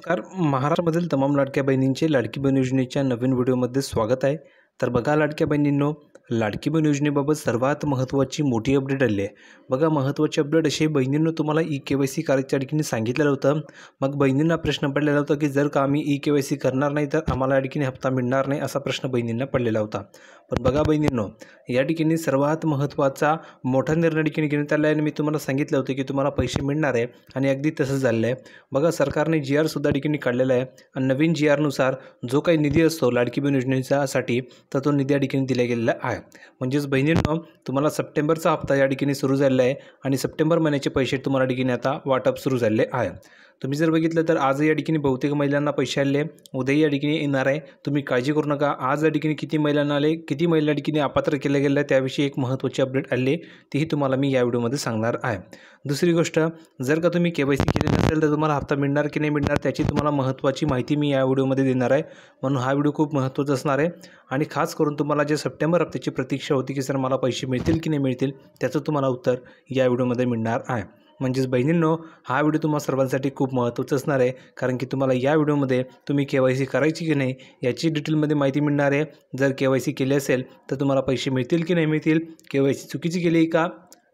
नमस्कार. महाराष्ट्रामधील तमाम लाडक्या बहिणींचे लाडकी बहीण योजनेच्या नवीन व्हिडिओमध्ये स्वागत आहे. तर बघा लाडक्या बहिणींनो, लाडकी बहीण योजनेबाबत सर्वात महत्त्वाची मोठी अपडेट आली आहे. बघा महत्त्वाची अपडेट अशी बहिणींनो, तुम्हाला KYC करायच्या ठिकाणी सांगितलेलं होतं. मग बहिणींना प्रश्न पडलेला होता की जर का आम्ही KYC करणार नाही तर आम्हाला या ठिकाणी हप्ता मिळणार नाही, असा प्रश्न बहिणींना पडलेला होता. पण बघा बहिणींनो, या ठिकाणी सर्वात महत्त्वाचा मोठा निर्णय ठिकाणी घेण्यात आला आहे आणि मी तुम्हाला सांगितलं होतं की तुम्हाला पैसे मिळणार आहे आणि अगदी तसंच झालेलं आहे. बघा सरकारने GR सुद्धा ठिकाणी काढलेला आहे आणि नवीन GR नुसार जो काही निधी असतो लाडकी बहीण योजनेसाठी तर तो निधी या ठिकाणी दिला गेलेला आहे. म्हणजेच बहिणींनो, तुम्हाला सप्टेंबरचा हप्ता या ठिकाणी सुरू झालेला आहे आणि सप्टेंबर महिन्याचे पैसे तुम्हाला ठिकाणी आता वाटप सुरू झालेले आहे. तुम्ही जर बघितलं तर आज या ठिकाणी बहुतेक महिलांना पैसे आले, उद्याही या ठिकाणी येणार आहे. तुम्ही काळजी करू नका. आज या ठिकाणी किती महिलांना आले, किती महिला ठिकाणी अपात्र केलं गेलं आहे, त्याविषयी एक महत्त्वाची अपडेट आली आहे, तीही तुम्हाला मी या व्हिडिओमध्ये सांगणार आहे. दुसरी गोष्ट, जर का तुम्ही KYC केले नसेल तर तुम्हाला हप्ता मिळणार की नाही मिळणार त्याची तुम्हाला महत्त्वाची माहिती मी या व्हिडिओमध्ये देणार आहे. म्हणून हा व्हिडिओ खूप महत्त्वाचा असणार आहे आणि खास करून तुम्हाला जे सप्टेंबर हप्त्याची प्रतीक्षा होती की सर मला पैसे मिळतील की नाही मिळतील त्याचं तुम्हाला उत्तर या व्हिडिओमध्ये मिळणार आहे. म्हणजेच बहिणींनो, हा व्हिडिओ तुम्हा सर्वांसाठी खूप महत्त्वाचा असणार आहे, कारण की तुम्हाला या व्हिडिओमध्ये तुम्ही KYC करायची की नाही याची डिटेलमध्ये माहिती मिळणार आहे. जर KYC केली असेल तर तुम्हाला पैसे मिळतील की नाही मिळतील, KYC चुकीची केली का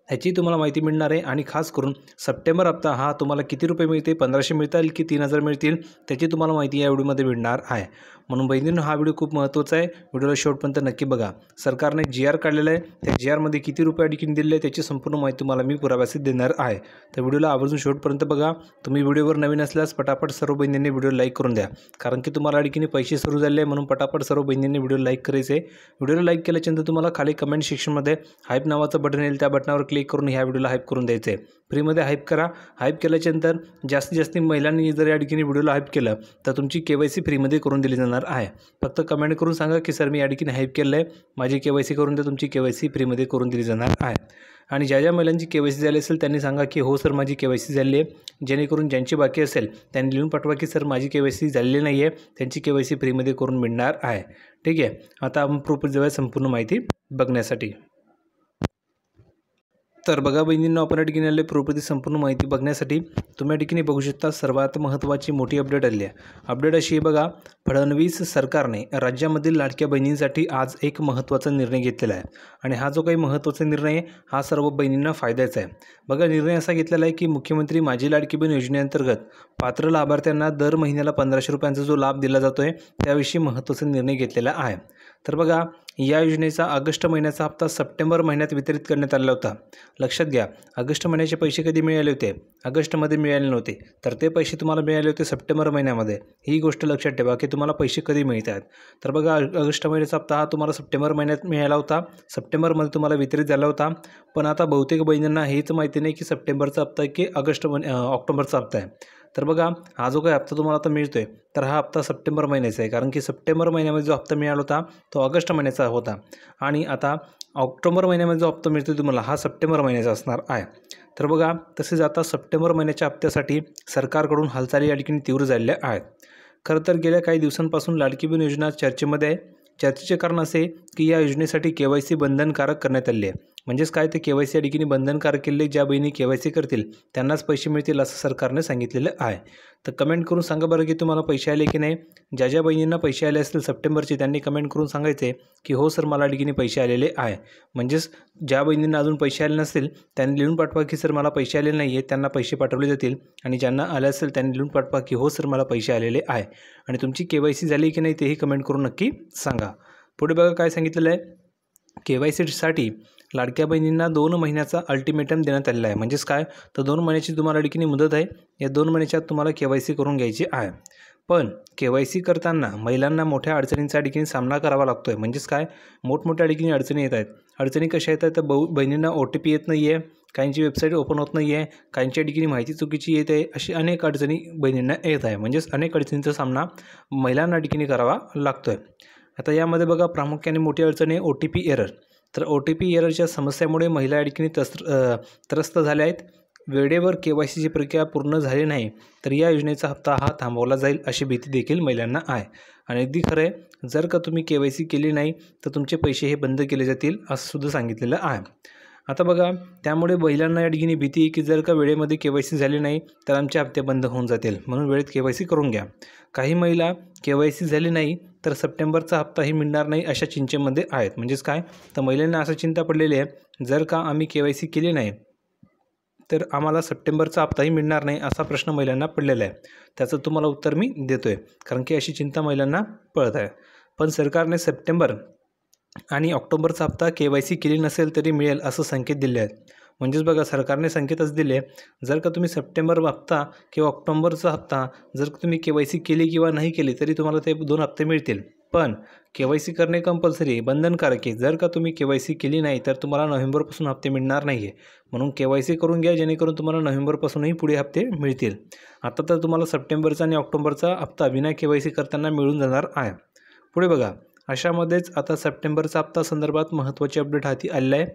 ह्याची तुम्हाला माहिती मिळणार आहे. आणि खास करून सप्टेंबर हप्ता हा तुम्हाला किती रुपये मिळते, 1500 मिळतील की 3000 मिळतील त्याची तुम्हाला माहिती या व्हिडिओमध्ये मिळणार आहे. म्हणून बहिणींनो, हा व्हिडिओ खूप महत्त्वाचा आहे. व्हिडिओला शेवटपर्यंत नक्की बघा. सरकारने GR काढलेला आहे, त्या GRमध्ये किती रुपये ठिकाणी दिले त्याची संपूर्ण माहिती तुम्हाला मी पुराव्यासहित देणार आहे. तर व्हिडिओला आवर्जून शेवटपर्यंत बघा. तुम्ही व्हिडिओवर नवीन असल्यास पटापट सर्व बहिणींनी व्हिडिओ लाईक करून द्या, कारण की तुम्हाला ठिकाणी पैसे सुरू झाले आहे. म्हणून पटापट सर्व बहिणींनी व्हिडिओ लाईक करायचे. व्हिडिओला लाईक केल्याच्यानंतर तुम्हाला खाली कमेंट सेक्शनमध्ये हाईप नावाचं बटन येईल, त्या बटनावर क्लिक करून ह्या व्हिडिओला हाईप करून द्यायचं आहे. फ्रीमध्ये हाईप करा. हाईप केल्याच्यानंतर जास्तीत जास्त महिलांनी जर या ठिकाणी व्हिडिओला हाईप केलं तर तुमची KYC फ्रीमध्ये करून दिली जाणार आहे. फक्त कमेंट करून सांगा की सर मी या ठिकाणी हाईप केलं आहे, माझी KYC करून द्या. तुमची KYC फ्रीमध्ये करून दिली जाणार आहे. आणि ज्या महिलांची KYC झाली असेल त्यांनी सांगा की हो सर माझी KYC झाली आहे. जेणेकरून ज्यांची बाकी असेल त्यांनी लिहून पाठवा की सर माझी KYC झालेली नाही आहे, त्यांची KYC फ्रीमध्ये करून मिळणार आहे. ठीक आहे. आता आपण प्रोपर जाऊया संपूर्ण माहिती बघण्यासाठी. तर बघा बहिणींनो, आपण या ठिकाणी आले प्रोपर्टी संपूर्ण माहिती बघण्यासाठी. तुम्ही या ठिकाणी बघू शकता सर्वात महत्त्वाची मोठी अपडेट आली आहे. अपडेट अशी आहे बघा, फडणवीस सरकारने राज्यामधील लाडक्या बहिणींसाठी आज एक महत्त्वाचा निर्णय घेतलेला आहे आणि हा जो काही महत्त्वाचा निर्णय आहे हा सर्व बहिणींना फायद्याचा आहे. बघा निर्णय असा घेतलेला आहे की मुख्यमंत्री माझी लाडकी बहीण योजनेअंतर्गत पात्र लाभार्थ्यांना दर महिन्याला 1500 रुपयांचा जो लाभ दिला जातो आहे त्याविषयी महत्त्वाचा निर्णय घेतलेला आहे. तर बघा, या योजनेचा ऑगस्ट महिन्याचा हप्ता सप्टेंबर महिन्यात वितरित करण्यात आला होता. लक्षात घ्या, ऑगस्ट महिन्याचे पैसे कधी मिळाले होते, ऑगस्टमध्ये मिळाले नव्हते, तर ते पैसे तुम्हाला मिळाले होते सप्टेंबर महिन्यामध्ये. ही गोष्ट लक्षात ठेवा की तुम्हाला पैसे कधी मिळतात. तर बघा, ऑगस्ट महिन्याचा हप्ता हा तुम्हाला सप्टेंबर महिन्यात मिळाला होता, सप्टेंबरमध्ये तुम्हाला वितरित झाला होता. पण आता बहुतेक बहिणींना हेच माहिती नाही की सप्टेंबरचा हप्ता आहे की ऑक्टोबरचा हप्ता आहे. तर बघा, हा जो काही हप्ता तुम्हाला आता मिळतो आहे तर हा हप्ता सप्टेंबर महिन्याचा आहे, कारण की सप्टेंबर महिन्यामध्ये जो हप्ता मिळाला होता तो ऑगस्ट महिन्याचा होता आणि आता ऑक्टोबर महिन्यामध्ये जो हप्ता मिळतो तुम्हाला हा सप्टेंबर महिन्याचा असणार आहे. तर बघा, तसेच आता सप्टेंबर महिन्याच्या हप्त्यासाठी सरकारकडून हालचाली या ठिकाणी तीव्र झालेल्या आहेत. खरं तर गेल्या काही दिवसांपासून लाडकी बहीण योजना चर्चेमध्ये आहे. चर्चेचे कारण असे की या योजनेसाठी KYC बंधनकारक करण्यात आले आहे. म्हणजेच काय, ते KYC या ठिकाणी बंधनकारक केले. ज्या बहिणी KYC करतील त्यांनाच पैसे मिळतील असं सरकारने सांगितलेलं आहे. तर कमेंट करून सांगा बरं की तुम्हाला पैसे आले की नाही. ज्या बहिणींना पैसे आले असतील सप्टेंबरचे त्यांनी कमेंट करून सांगायचे की हो सर मला ठिकाणी पैसे आलेले आहे. म्हणजेच ज्या बहिणींना अजून पैसे आले नसतील त्यांनी लिहून पाठवा की सर मला पैसे आलेले नाही आहेत, त्यांना पैसे पाठवले जातील. आणि ज्यांना आले असेल त्यांनी लिहून पाठवा की हो सर मला पैसे आलेले आहे. आणि तुमची KYC झाली की नाही तेही कमेंट करून नक्की सांगा. पुढे बघा काय सांगितलेलं आहे, KYCसाठी लाडक्या बहिणींना 2 महिन्याचा अल्टिमेटम देण्यात आलेला आहे. म्हणजेच काय, तर 2 महिन्याची तुम्हाला ठिकाणी मुदत आहे. या 2 महिन्याच्यात तुम्हाला KYC करून घ्यायची आहे. पण KYC करताना महिलांना मोठ्या अडचणींचा ठिकाणी सामना करावा लागतो आहे. म्हणजेच काय, मोठमोठ्या ठिकाणी अडचणी येत आहेत. अडचणी कशा येतात तर बहिणींना OTP येत नाही आहे, काहींची वेबसाईट ओपन होत नाही आहे, काहींच्या ठिकाणी माहिती चुकीची येत आहे, अशी अनेक अडचणी बहिणींना येत आहे. म्हणजेच अनेक अडचणींचा सामना महिलांना ठिकाणी करावा लागतो आहे. आता यामध्ये बघा प्रामुख्याने मोठी अडचण आहे OTP एरर. तर OTP एररच्या समस्यामुळे महिला या ठिकाणी त्रस्त झाल्या आहेत. वेळेवर KYCची प्रक्रिया पूर्ण झाली नाही तर या योजनेचा हप्ता हा थांबवला जाईल अशी भीती देखील महिलांना आहे. आणि अगदी खरं आहे, जर का तुम्ही KYC केली नाही तर तुमचे पैसे हे बंद केले जातील असं सुद्धा सांगितलेलं आहे. आता बघा, त्यामुळे महिलांना या ठिकाणी भीती आहे की जर का वेळेमध्ये KYC झाली नाही तर आमचे हप्ते बंद होऊन जातील, म्हणून वेळेत KYC करून घ्या. काही महिला KYC झाली नाही तर सप्टेंबरचा हप्ताही मिळणार नाही अशा चिंतेमध्ये आहेत. म्हणजेच काय, तर महिलांना असं चिंता पडलेली आहे, जर का आम्ही KYC केली नाही तर आम्हाला सप्टेंबरचा हप्ताही मिळणार नाही असा प्रश्न महिलांना पडलेला आहे. त्याचं तुम्हाला उत्तर मी देतो आहे, कारण की अशी चिंता महिलांना पडत आहे. पण सरकारने सप्टेंबर आणि ऑक्टोबरचा हप्ता KYC केली नसेल तरी मिळेल असं संकेत दिले आहेत. म्हणजेच बघा, सरकारने संकेतच दिले, जर का तुम्ही सप्टेंबर हप्ता किंवा ऑक्टोबरचा हप्ता जर तुम्ही KYC केली किंवा नाही केली तरी तुम्हाला ते 2 हप्ते मिळतील. पण KYC करणे कंपल्सरी, बंधनकारक आहे. जर का तुम्ही KYC केली नाही तर तुम्हाला नोव्हेंबरपासून हप्ते मिळणार नाही आहे. म्हणून KYC करून घ्या, जेणेकरून तुम्हाला नोव्हेंबरपासूनही पुढे हप्ते मिळतील. आता तर तुम्हाला सप्टेंबरचा आणि ऑक्टोबरचा हप्ता बिना KYC करताना मिळून जाणार आहे. पुढे बघा, अशामध्येच आता सप्टेंबरचा हप्ता संदर्भात महत्त्वाची अपडेट हाती आलेला आहे.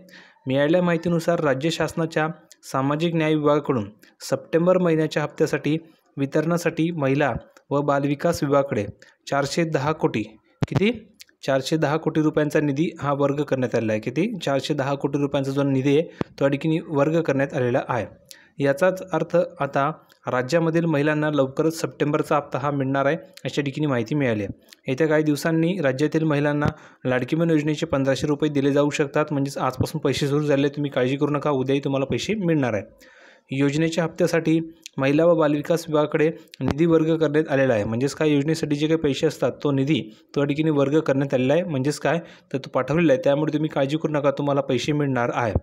मिळालेल्या माहितीनुसार राज्य शासनाच्या सामाजिक न्याय विभागाकडून सप्टेंबर महिन्याच्या हप्त्यासाठी वितरणासाठी महिला व बालविकास विभागाकडे 410 कोटी किती 410 कोटी रुपयांचा निधी हा वर्ग करण्यात आलेला आहे. किती 410 कोटी रुपयांचा जो निधी आहे तो या ठिकाणी वर्ग करण्यात आलेला आहे. याचाच अर्थ आता राज्यामधील महिलांना लवकरच सप्टेंबरचा हप्ता हा मिळणार आहे अशा ठिकाणी माहिती मिळाली आहे. येत्या काही दिवसांनी राज्यातील महिलांना लाडकी बहीण योजनेचे 1500 रुपये दिले जाऊ शकतात. म्हणजेच आजपासून पैसे सुरू झाले, तुम्ही काळजी करू नका, उद्याही तुम्हाला पैसे मिळणार आहे. योजनेच्या हप्त्यासाठी महिला व बालविकास विभागाकडे निधी वर्ग करण्यात आलेला आहे. म्हणजेच काय, योजनेसाठी जे काही पैसे असतात तो निधी तो ठिकाणी वर्ग करण्यात आलेला आहे. म्हणजेच काय, तर तो पाठवलेला आहे, त्यामुळे तुम्ही काळजी करू नका, तुम्हाला पैसे मिळणार आहे.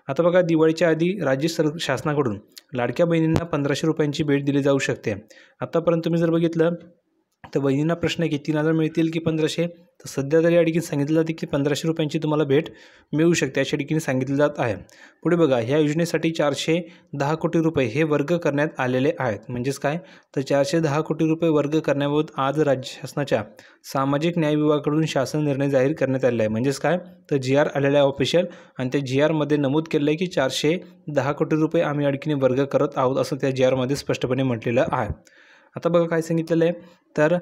आता बघा, दिवाळीच्या आधी राज्य शासनाकडून लाडक्या बहिणींना 1500 रुपयांची भेट दिली जाऊ शकते. आतापर्यंत तुम्ही जर बघितलं तर बहिणींना प्रश्न आहे की 3000 मिळतील की 1500, तर सध्या तरी या ठिकाणी सांगितलं जाते की 1500 रुपयांची तुम्हाला भेट मिळू शकते अशा ठिकाणी सांगितलं जात आहे. पुढे बघा, ह्या योजनेसाठी 410 कोटी रुपये हे वर्ग करण्यात आलेले आहेत. म्हणजेच काय, तर 410 कोटी रुपये वर्ग करण्याबाबत आज राज्य शासनाच्या सामाजिक न्याय विभागाकडून शासन निर्णय जाहीर करण्यात आलेला आहे. म्हणजेच काय, तर GR आलेला आहे ऑफिशियल, आणि त्या GRमध्ये नमूद केलं आहे की 410 कोटी रुपये आम्ही या ठिकाणी वर्ग करत आहोत असं त्या GRमध्ये स्पष्टपणे म्हटलेलं आहे. आता बघा काय सांगितलेलं आहे, तर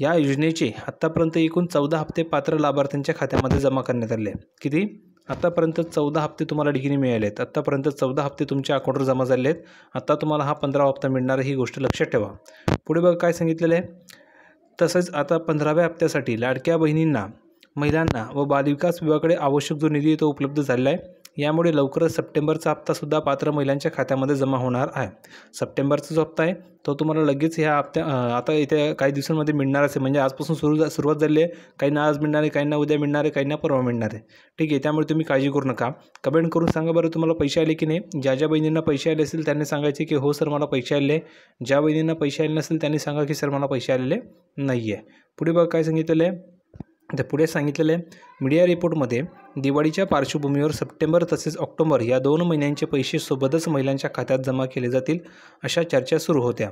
या योजनेचे आत्तापर्यंत एकूण 14 हप्ते पात्र लाभार्थ्यांच्या खात्यामध्ये जमा करण्यात आले. किती, आत्तापर्यंत 14 हप्ते तुम्हाला ठिकाणी मिळाले आहेत. आत्तापर्यंत 14 हप्ते तुमच्या अकाउंटवर जमा झाले आहेत. आता तुम्हाला हा 15वा हप्ता मिळणार आहे, ही गोष्ट लक्षात ठेवा. पुढे बघा काय सांगितलेलं आहे, तसंच आता 15व्या हप्त्यासाठी लाडक्या बहिणींना, महिलांना व बालविकास विभागाकडे आवश्यक जो निधी तो उपलब्ध झालेला आहे. यामुळे लवकरच सप्टेंबरचा हप्तासुद्धा पात्र महिलांच्या खात्यामध्ये जमा होणार आहे. सप्टेंबरचा जो हप्ता आहे तो तुम्हाला लगेच ह्या आता येत्या काही दिवसांमध्ये मिळणारच आहे. म्हणजे आजपासून सुरुवात झाली आहे. काहींना आज मिळणार आहे, काहींना उद्या मिळणार आहे, काहींना परवा मिळणार आहे. ठीक आहे, त्यामुळे तुम्ही काळजी करू नका. कमेंट करून सांगा बरं तुम्हाला पैसे आले की नाही. ज्या बहिणींना पैसे आले असेल त्यांनी सांगायचे की हो सर मला पैसे आले. ज्या बहिणींना पैसे आले नसेल त्यांनी सांगा की सर मला पैसे आलेले नाही आहे. पुढे बघा काय सांगितलेलं आहे, तर पुढे सांगितलेलं आहे, मीडिया रिपोर्टमध्ये दिवाळीच्या पार्श्वभूमीवर सप्टेंबर तसेच ऑक्टोबर या 2 महिन्यांचे पैसे सोबतच महिलांच्या खात्यात जमा केले जातील अशा चर्चा सुरू होत्या.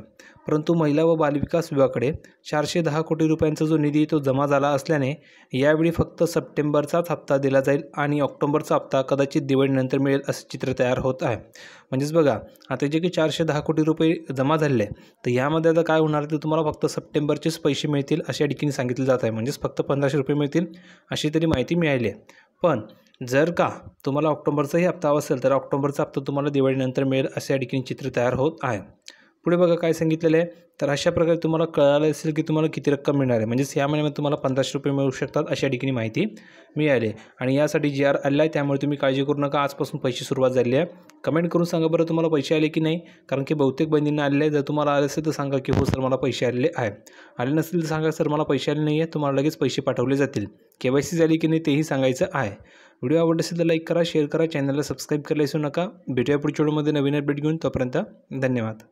परंतु महिला व बालविकास विभागाकडे 410 कोटी रुपयांचा जो निधी तो जमा झाला असल्याने यावेळी फक्त सप्टेंबरचाच हप्ता दिला जाईल आणि ऑक्टोबरचा हप्ता कदाचित दिवाळीनंतर मिळेल असे चित्र तयार होत आहे. म्हणजेच बघा, आता जे काही 410 कोटी रुपये जमा झालेले आहे तर यामध्ये आता काय होणार, तर तुम्हाला फक्त सप्टेंबरचेच पैसे मिळतील अशा ठिकाणी सांगितलं जात आहे. म्हणजेच फक्त 1500 रुपये मिळतील अशी तरी माहिती मिळाली आहे. पण जर का तुम्हाला ऑक्टोबरचाही हप्ता असेल तर ऑक्टोबरचा हप्ता तुम्हाला दिवाळीनंतर मिळेल असे या ठिकाणी चित्र तयार होत आहे. पुढे बघा काय सांगितलेलं आहे, तर अशा प्रकारे तुम्हाला कळालं असेल की तुम्हाला किती रक्कम मिळणार आहे. म्हणजेच या महिन्यामध्ये तुम्हाला 1500 रुपये मिळू शकतात अशा ठिकाणी माहिती मिळाली. आणि यासाठी GR आलेला आहे, त्यामुळे तुम्ही काळजी करू नका, आजपासून पैसे सुरुवात झाली आहे. कमेंट करून सांगा बरं तुम्हाला पैसे आले की नाही, कारण की बहुतेक बहिणींना आलेले आहे. जर तुम्हाला आले असेल तर सांगा की हो सर मला पैसे आलेले आहे. आले नसतील तर सांगा सर मला पैसे आले नाही आहे, तुम्हाला लगेच पैसे पाठवले जातील. KYC झाली की नाही तेही सांगायचं आहे. व्हिडिओ आवडला असेल तर लाईक करा, शेअर करा, चॅनलला सबस्क्राईब करायला विसरू नका. भेटूया पुढच्या व्हिडिओमध्ये नवीन अपडेट घेऊन. तोपर्यंत धन्यवाद.